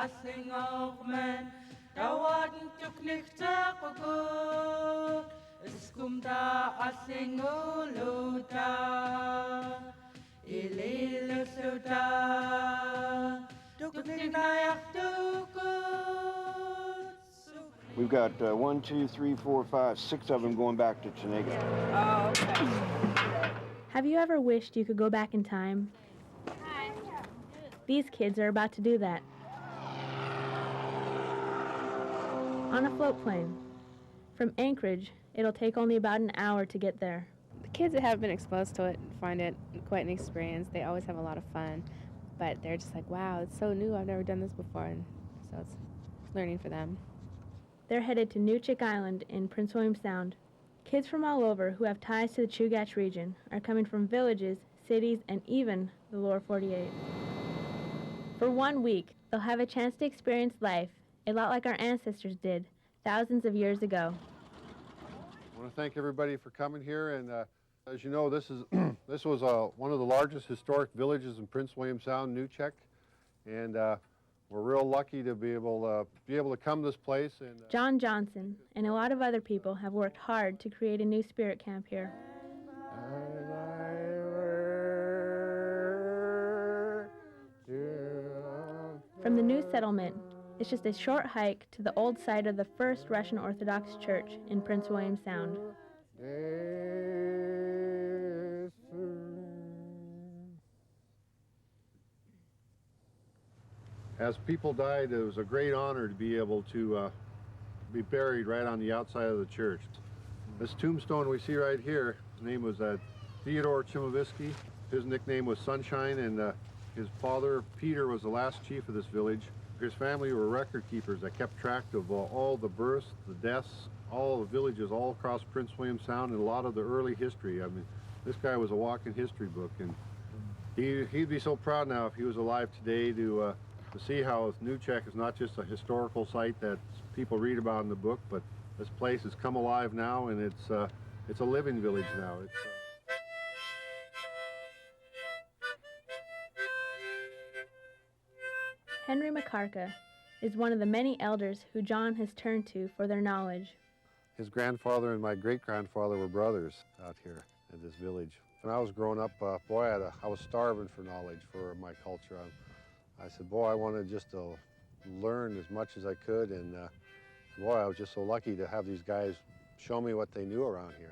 asing auch men, dauernd juk nicht gut. Es kommt da asing uluta, ililusuta, juk nicht nayak tukut. We've got 1, 2, 3, 4, 5, 6 of them going back to Chenega. Oh, okay. Have you ever wished you could go back in time? These kids are about to do that. On a float plane. From Anchorage, it'll take only about an hour to get there. The kids that have been exposed to it find it quite an experience. They always have a lot of fun, but they're just like, wow, it's so new. I've never done this before, and so it's learning for them. They're headed to Nuchek Island in Prince William Sound. Kids from all over who have ties to the Chugach region are coming from villages, cities, and even the lower 48. For 1 week, they'll have a chance to experience life a lot like our ancestors did thousands of years ago. I want to thank everybody for coming here, and as you know, this was one of the largest historic villages in Prince William Sound, Nuchek, and we're real lucky to be able to come to this place. And John Johnson and a lot of other people have worked hard to create a new spirit camp here. From the new settlement, it's just a short hike to the old site of the first Russian Orthodox Church in Prince William Sound. As people died, it was a great honor to be able to be buried right on the outside of the church. This tombstone we see right here, his name was Theodore Chimovisky. His nickname was Sunshine, and his father, Peter, was the last chief of this village. His family were record keepers that kept track of all the births, the deaths, all the villages all across Prince William Sound, and a lot of the early history. I mean, this guy was a walking history book, and he'd be so proud now if he was alive today to see how Nuchek is not just a historical site that people read about in the book, but this place has come alive now, and it's a living village now. Henry Makarka is one of the many elders who John has turned to for their knowledge. His grandfather and my great-grandfather were brothers out here in this village. When I was growing up, boy, I was starving for knowledge, for my culture. I said, boy, I wanted just to learn as much as I could, and boy, I was just so lucky to have these guys show me what they knew around here.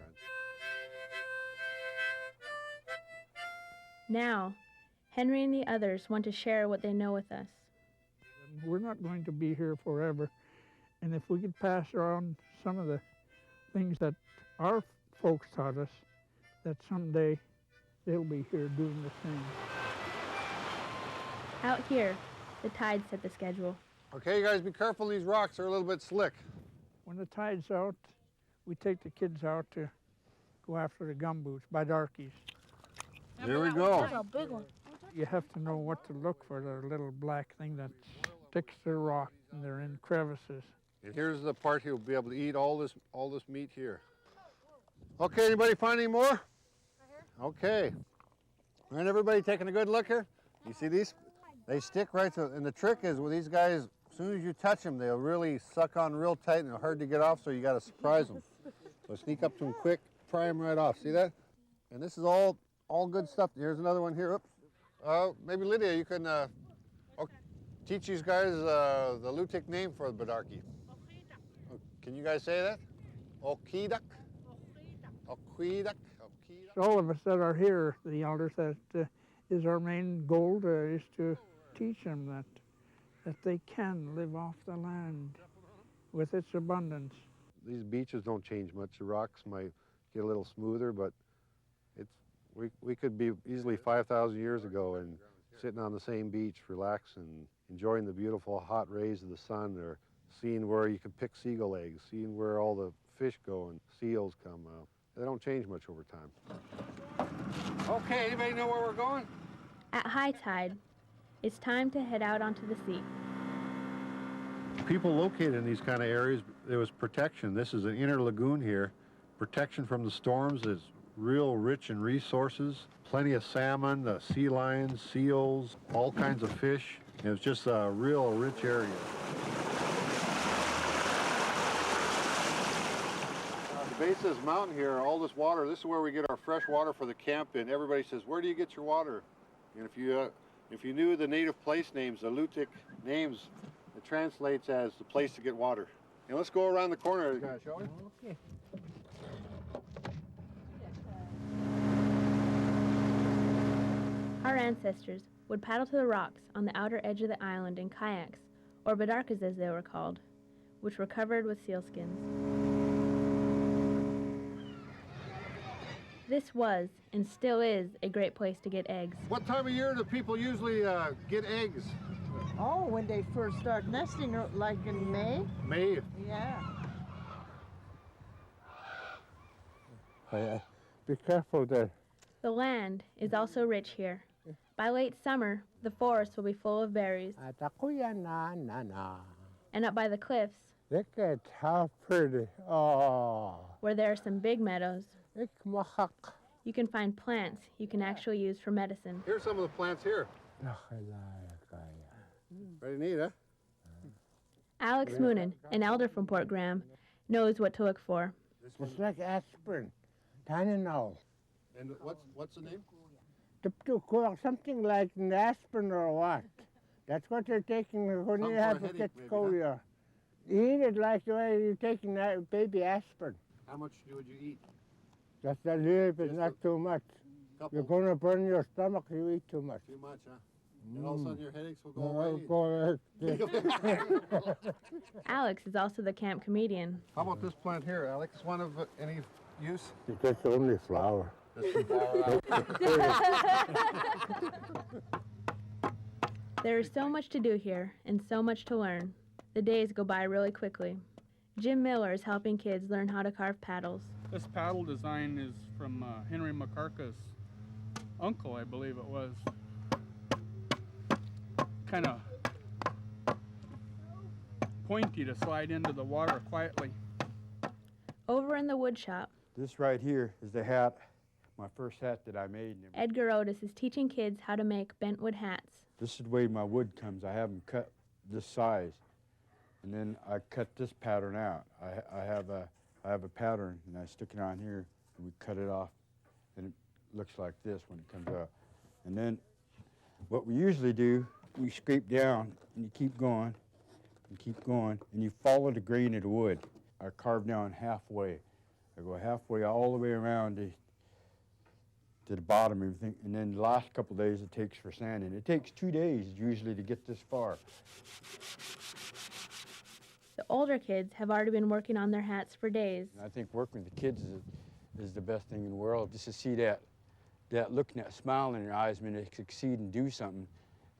Now, Henry and the others want to share what they know with us. We're not going to be here forever, and if we could pass around some of the things that our folks taught us, that someday they'll be here doing the same. Out here, the tide set the schedule. Okay, you guys be careful, these rocks are a little bit slick. When the tide's out, we take the kids out to go after the gumboots by darkies. Here we go. That's a big one. You have to know what to look for, the little black thing that sticks to the rock, and they're in crevices. And here's the part you'll be able to eat all this meat here. Okay, anybody find any more? Right here. Okay. All right, everybody taking a good look here? You see these? They stick right to, and the trick is with these guys, as soon as you touch them, they'll really suck on real tight and they're hard to get off, so you got to surprise them. So sneak up to them quick, pry them right off. See that? And this is all good stuff. Here's another one here. Oops. Maybe Lydia, you can teach these guys the Alutiiq name for the Badarki. Can you guys say that? Okidak? Okidak? So all of us that are here, the elders, that is our main goal is to teach them that they can live off the land with its abundance. These beaches don't change much. The rocks might get a little smoother, but we could be easily 5,000 years ago and sitting on the same beach, relaxing, enjoying the beautiful hot rays of the sun, or seeing where you can pick seagull eggs, seeing where all the fish go and seals come out. They don't change much over time. Okay, anybody know where we're going? At high tide, it's time to head out onto the sea. People located in these kind of areas, there was protection. This is an inner lagoon here. Protection from the storms is real rich in resources. Plenty of salmon, sea lions, seals, all kinds of fish. It was just a real rich area. The base of this mountain here, all this water, this is where we get our fresh water for the camp, and everybody says, where do you get your water? And if you knew the native place names, the Alutiiq names, it translates as the place to get water. And let's go around the corner, shall we? Okay. Our ancestors would paddle to the rocks on the outer edge of the island in kayaks, or badarkas as they were called, which were covered with sealskins. This was, and still is, a great place to get eggs. What time of year do people usually get eggs? Oh, when they first start nesting, like in May? May. Yeah. Be careful there. The land is also rich here. By late summer, the forest will be full of berries. And up by the cliffs, Look at how pretty. Oh. where there are some big meadows, you can find plants you can actually use for medicine. Here's some of the plants here. Pretty neat, huh? Alex Moonin, an elder from Port Graham, knows what to look for. It's like aspirin. Tylenol. And what's the name? Something like an aspirin or what? That's what they're taking when you have a headache, You eat it like the way you're taking that baby aspirin. How much would you eat? Just a little bit, Just not too much. Couple. You're going to burn your stomach if you eat too much. Too much, huh? And all of a sudden your headaches will go away. Alex is also the camp comedian. How about this plant here, Alex? One of any use? It's just only flower. There is so much to do here and so much to learn. The days go by really quickly. Jim Miller is helping kids learn how to carve paddles. This paddle design is from Henry Makarka's uncle, I believe it was. Kind of pointy to slide into the water quietly. Over in the wood shop, This right here is the hat, my first hat that I made. Edgar Otis is teaching kids how to make bentwood hats. This is the way my wood comes. I have them cut this size, and then I cut this pattern out. I have a pattern, and I stick it on here, and we cut it off, and it looks like this when it comes out. And then what we usually do, we scrape down, and you keep going, and you follow the grain of the wood. I carve down halfway. I go halfway all the way around to the bottom and everything, and then the last couple of days it takes for sanding. It takes 2 days usually to get this far. The older kids have already been working on their hats for days. And I think working with the kids is the best thing in the world. Just to see that look and that smile in their eyes when they succeed and do something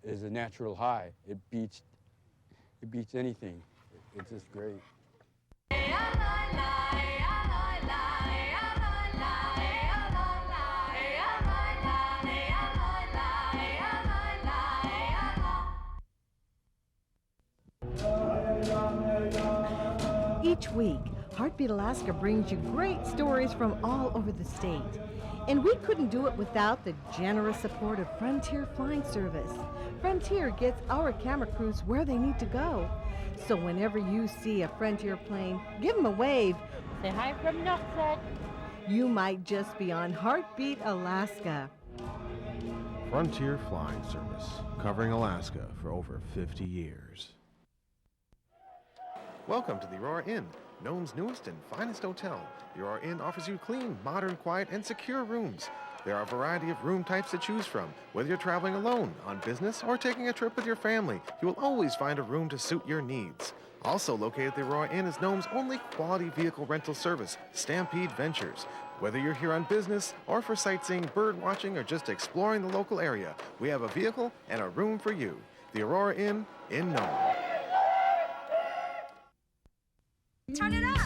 is a natural high. It beats anything. It's just great. Each week, Heartbeat Alaska brings you great stories from all over the state. And we couldn't do it without the generous support of Frontier Flying Service. Frontier gets our camera crews where they need to go. So whenever you see a Frontier plane, give them a wave. Say hi from Nuchek. You might just be on Heartbeat Alaska. Frontier Flying Service, covering Alaska for over 50 years. Welcome to the Aurora Inn, Nome's newest and finest hotel. The Aurora Inn offers you clean, modern, quiet, and secure rooms. There are a variety of room types to choose from. Whether you're traveling alone, on business, or taking a trip with your family, you will always find a room to suit your needs. Also located at the Aurora Inn is Nome's only quality vehicle rental service, Stampede Ventures. Whether you're here on business, or for sightseeing, bird watching, or just exploring the local area, we have a vehicle and a room for you. The Aurora Inn in Nome. Turn it up!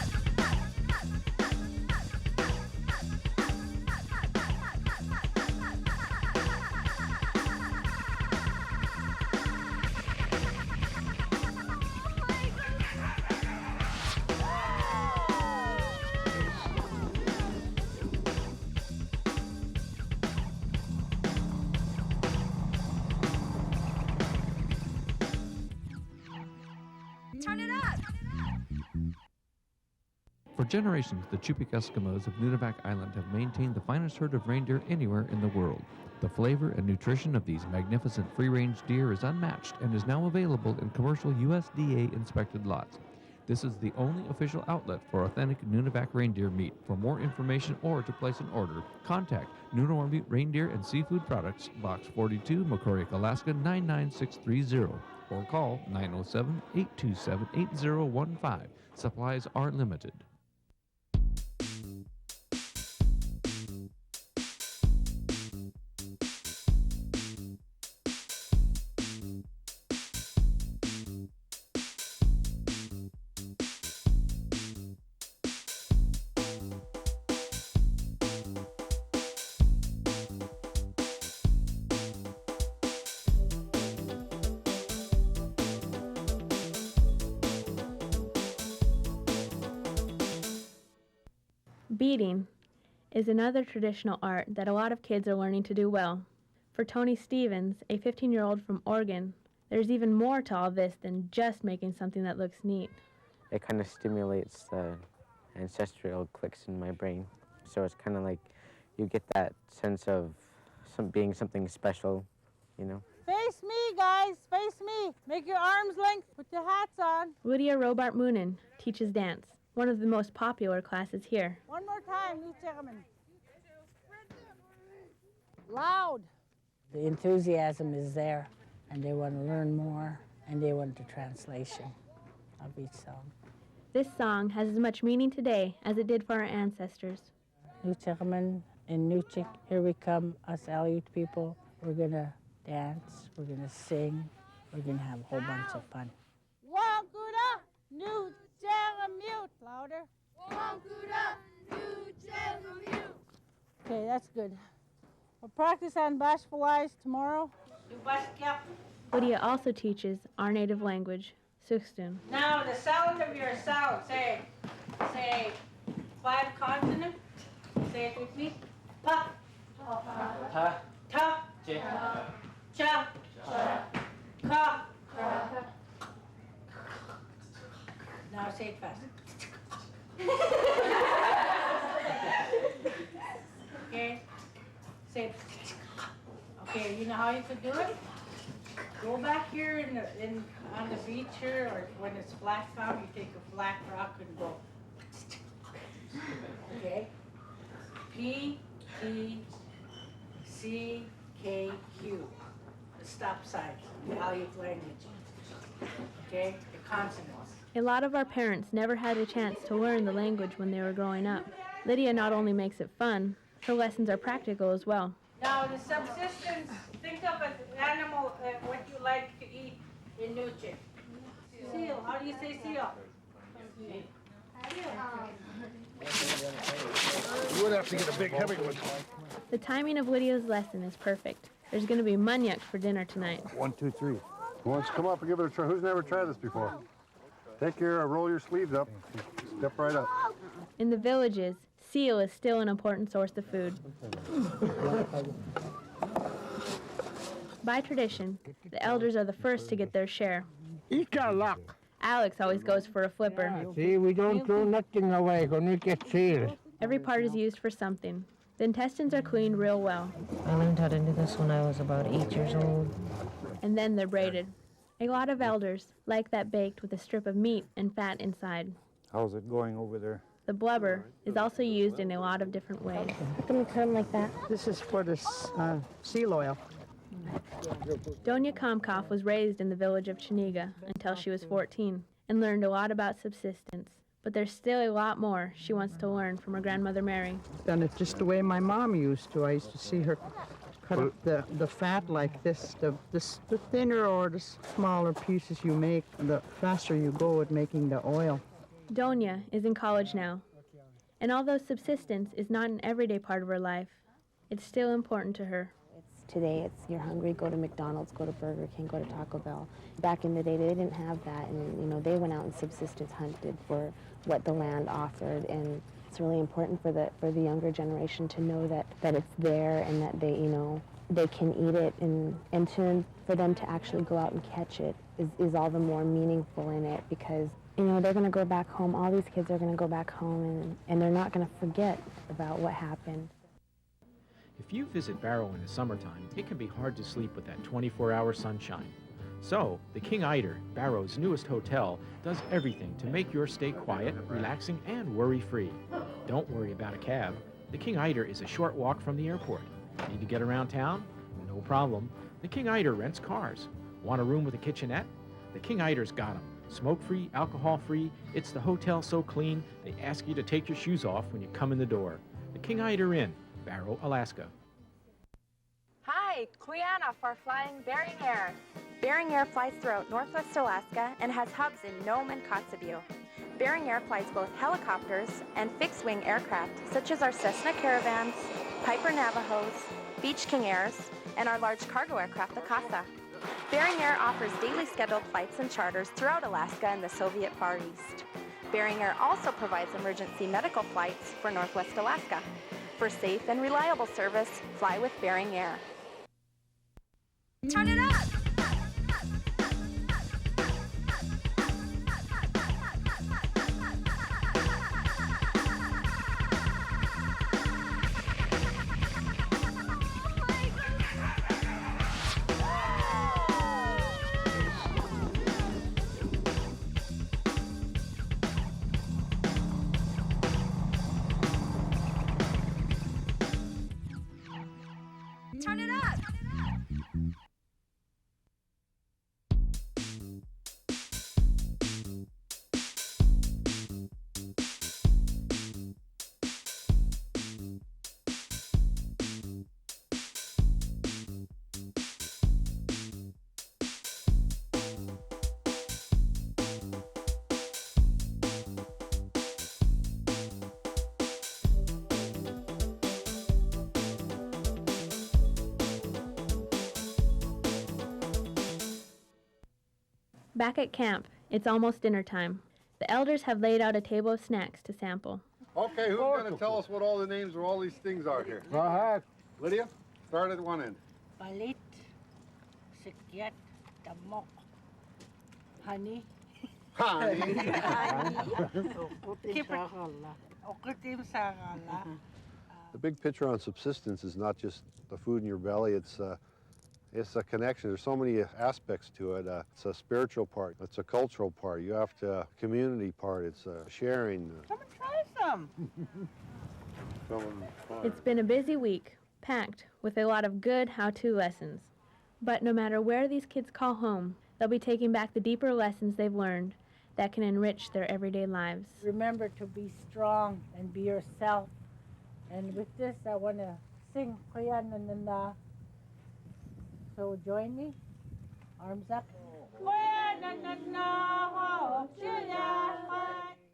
generations, the Chupik Eskimos of Nunivak Island have maintained the finest herd of reindeer anywhere in the world. The flavor and nutrition of these magnificent free-range deer is unmatched and is now available in commercial USDA-inspected lots. This is the only official outlet for authentic Nunivak reindeer meat. For more information or to place an order, contact Nunavut Reindeer and Seafood Products, Box 42, Makarka, Alaska 99630, or call 907-827-8015. Supplies are limited. Beading is another traditional art that a lot of kids are learning to do well. For Tony Stevens, a 15-year-old from Oregon, there's even more to all this than just making something that looks neat. It kind of stimulates the ancestral clicks in my brain. So it's kind of like you get that sense of being something special, you know. Face me, guys. Face me. Make your arms length. Put your hats on. Lydia Robert Moonin teaches dance, one of the most popular classes here. One more time, Nuchek. Loud. The enthusiasm is there, and they want to learn more, and they want the translation of each song. This song has as much meaning today as it did for our ancestors. Nuchek in Nuchek, here we come, us Alutiiq people. We're going to dance, we're going to sing, we're going to have a whole bunch of fun. Wankuda, Nuchek, louder. Wankuda, Nuchek. Okay, that's good. We'll practice on bashful eyes tomorrow. Lydia also teaches our native language, Suxtun. Now the sound of your sound. Say 5 consonants. Say it with me. Pa. Ta. Ta. Cha. Ka. Now say it fast. Okay. Say. Okay. You know how you could do it? Go back here on the beach here, or when it's flat ground, you take a flat rock and go. Okay. P-T-C-K-Q. The stop sign, the Alutiiq language. Okay. The consonants. A lot of our parents never had a chance to learn the language when they were growing up. Lydia not only makes it fun, her lessons are practical as well. Now the subsistence, think of an animal, what you like to eat in Nuchek. Seal, how do you say seal? You would have to get a big heavy one. The timing of Lydia's lesson is perfect. There's going to be munyuk for dinner tonight. 1, 2, 3. Who wants to come up and give it a try? Who's never tried this before? Take your, roll your sleeves up. Step right up. In the villages, seal is still an important source of food. By tradition, the elders are the first to get their share. Alex always goes for a flipper. See, we don't throw nothing away when we get seals. Every part is used for something. The intestines are cleaned real well. I learned how to do this when I was about 8 years old. And then they're braided. A lot of elders like that baked with a strip of meat and fat inside. How's it going over there? The blubber is also used in a lot of different ways. Can we cut them like that? This is for the seal oil. Donia Kompkoff was raised in the village of Chiniga until she was 14 and learned a lot about subsistence. But there's still a lot more she wants to learn from her grandmother Mary. Done it just the way my mom used to. I used to see her cut up the fat like this. The thinner or the smaller pieces you make, the faster you go at making the oil. Donia is in college now. And although subsistence is not an everyday part of her life, it's still important to her. Today, it's you're hungry, go to McDonald's, go to Burger King, go to Taco Bell. Back in the day, they didn't have that, and they went out and subsistence hunted for what the land offered, and it's really important for the younger generation to know that it's there and that they can eat it, and for them to actually go out and catch it is all the more meaningful in it, because You know, they're going to go back home. All these kids are going to go back home, and they're not going to forget about what happened. If you visit Barrow in the summertime, it can be hard to sleep with that 24-hour sunshine. So, the King Eider, Barrow's newest hotel, does everything to make your stay quiet, relaxing, and worry-free. Don't worry about a cab. The King Eider is a short walk from the airport. Need to get around town? No problem. The King Eider rents cars. Want a room with a kitchenette? The King Eider's got them. Smoke-free, alcohol-free. It's the hotel so clean, they ask you to take your shoes off when you come in the door. The King Eider Inn, Barrow, Alaska. Hi, Quiana for flying Bering Air. Bering Air flies throughout Northwest Alaska and has hubs in Nome and Kotzebue. Bering Air flies both helicopters and fixed-wing aircraft, such as our Cessna Caravans, Piper Navajos, Beach King Airs, and our large cargo aircraft, the Casa. Bering Air offers daily scheduled flights and charters throughout Alaska and the Soviet Far East. Bering Air also provides emergency medical flights for Northwest Alaska. For safe and reliable service, fly with Bering Air. Turn it up! Turn it up! Back at camp, it's almost dinner time. The elders have laid out a table of snacks to sample. Okay, who's going to tell us what all the names of all these things are here? Go ahead. Lydia, start at one end. Balit, sikyat, damok, honey. Honey. Okutim sarala. The big picture on subsistence is not just the food in your belly, it's a connection. There's so many aspects to it. It's a spiritual part. It's a cultural part. You have to, community part. It's sharing. Come and try some. It's been a busy week, packed with a lot of good how-to lessons. But no matter where these kids call home, they'll be taking back the deeper lessons they've learned that can enrich their everyday lives. Remember to be strong and be yourself. And with this, I want to sing Kuya. So join me. Arms up.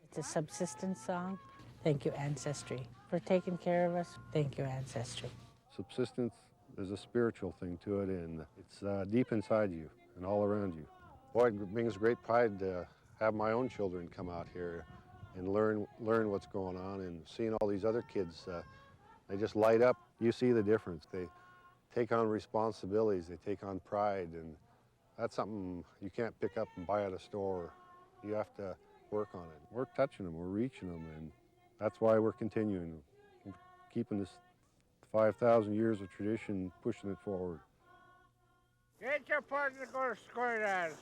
It's a subsistence song. Thank you, Ancestry, for taking care of us. Thank you, Ancestry. Subsistence is a spiritual thing to it, and it's deep inside you and all around you. Boy, it brings great pride to have my own children come out here and learn what's going on, and seeing all these other kids, they just light up. You see the difference. They take on responsibilities, they take on pride, and that's something you can't pick up and buy at a store. You have to work on it. We're touching them, we're reaching them, and that's why we're continuing, keeping this 5,000 years of tradition, pushing it forward. Get your partner to go to score that.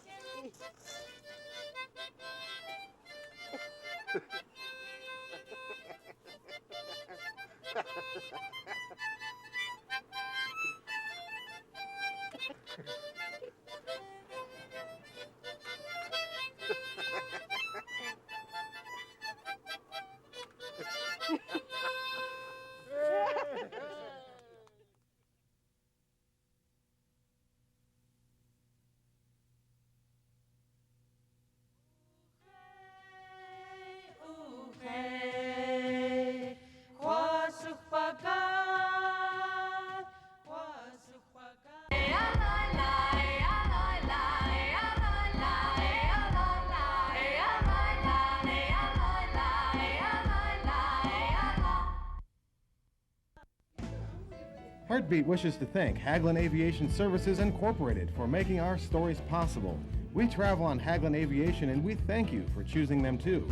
Heartbeat wishes to thank Haglin Aviation Services Incorporated for making our stories possible. We travel on Hagelin Aviation, and we thank you for choosing them too.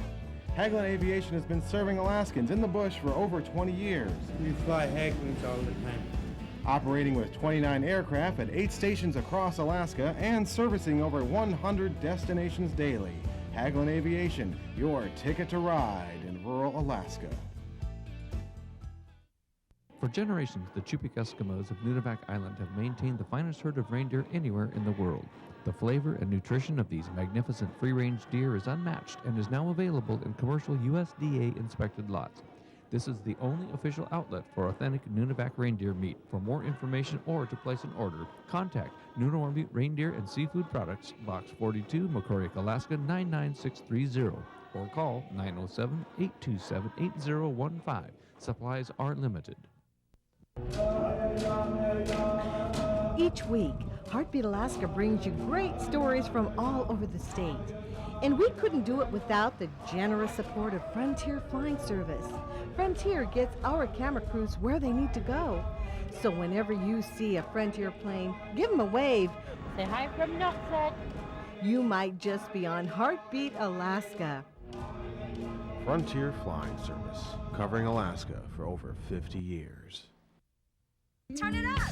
Hagelin Aviation has been serving Alaskans in the bush for over 20 years. We fly Hagelins all the time. Operating with 29 aircraft at 8 stations across Alaska and servicing over 100 destinations daily. Hagelin Aviation, your ticket to ride in rural Alaska. For generations, the Chupik Eskimos of Nunivak Island have maintained the finest herd of reindeer anywhere in the world. The flavor and nutrition of these magnificent free-range deer is unmatched and is now available in commercial USDA-inspected lots. This is the only official outlet for authentic Nunivak reindeer meat. For more information or to place an order, contact Nunavut Reindeer and Seafood Products, Box 42, Makarka, Alaska 99630, or call 907-827-8015. Supplies are limited. Each week, Heartbeat Alaska brings you great stories from all over the state. And we couldn't do it without the generous support of Frontier Flying Service. Frontier gets our camera crews where they need to go. So whenever you see a Frontier plane, give them a wave. Say hi from Nuchek. You might just be on Heartbeat Alaska. Frontier Flying Service, covering Alaska for over 50 years. Turn it up!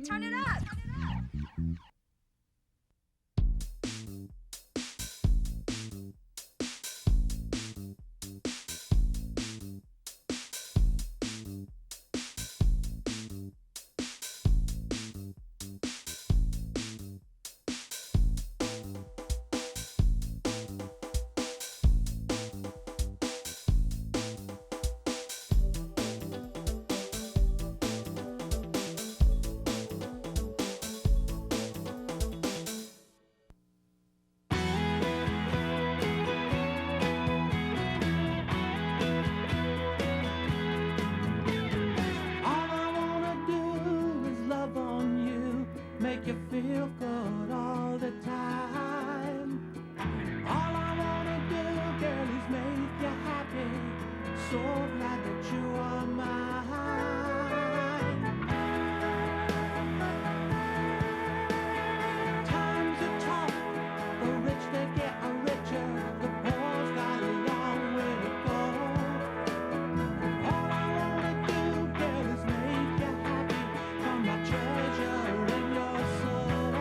Turn it up! make you feel good all the time. All I wanna do, girl, is make you happy. So glad that you are mine. Times are tough, the rich they get richer, the poor's got a long way to go. All I wanna do, girl, is make you happy. From my treasure in your soul.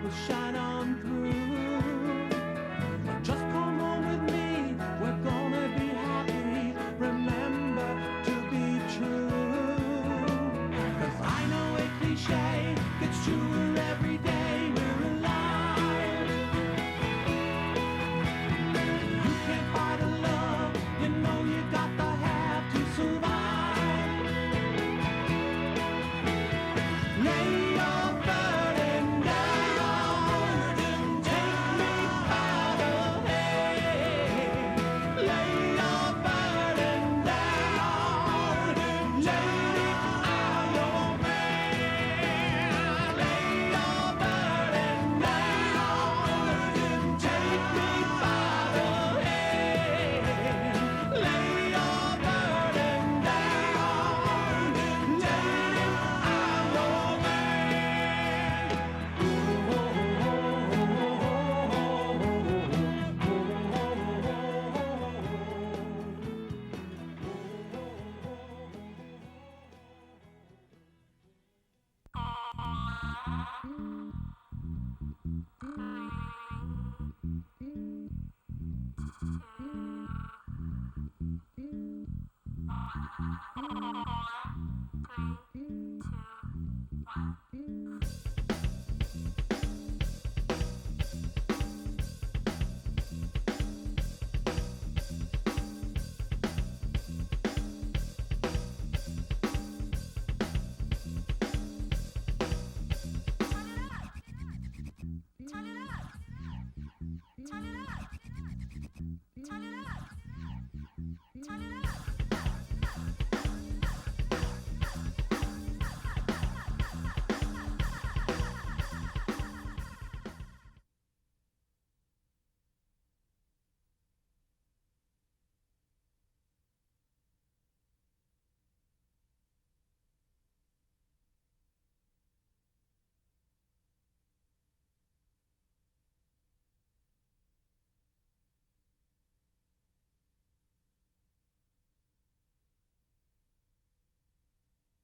will shine on through. Just come home with me, we're gonna be happy. Remember to be true. 'Cause I know a cliche gets truer every day we're alive. You can't fight a love, you know you got to have to survive. Lay your burden down, take me by the hand. Lay your burden down, lady, I'm your man. Lay your burden down, take me by the hand. Lay your burden down, lady, I'm your man.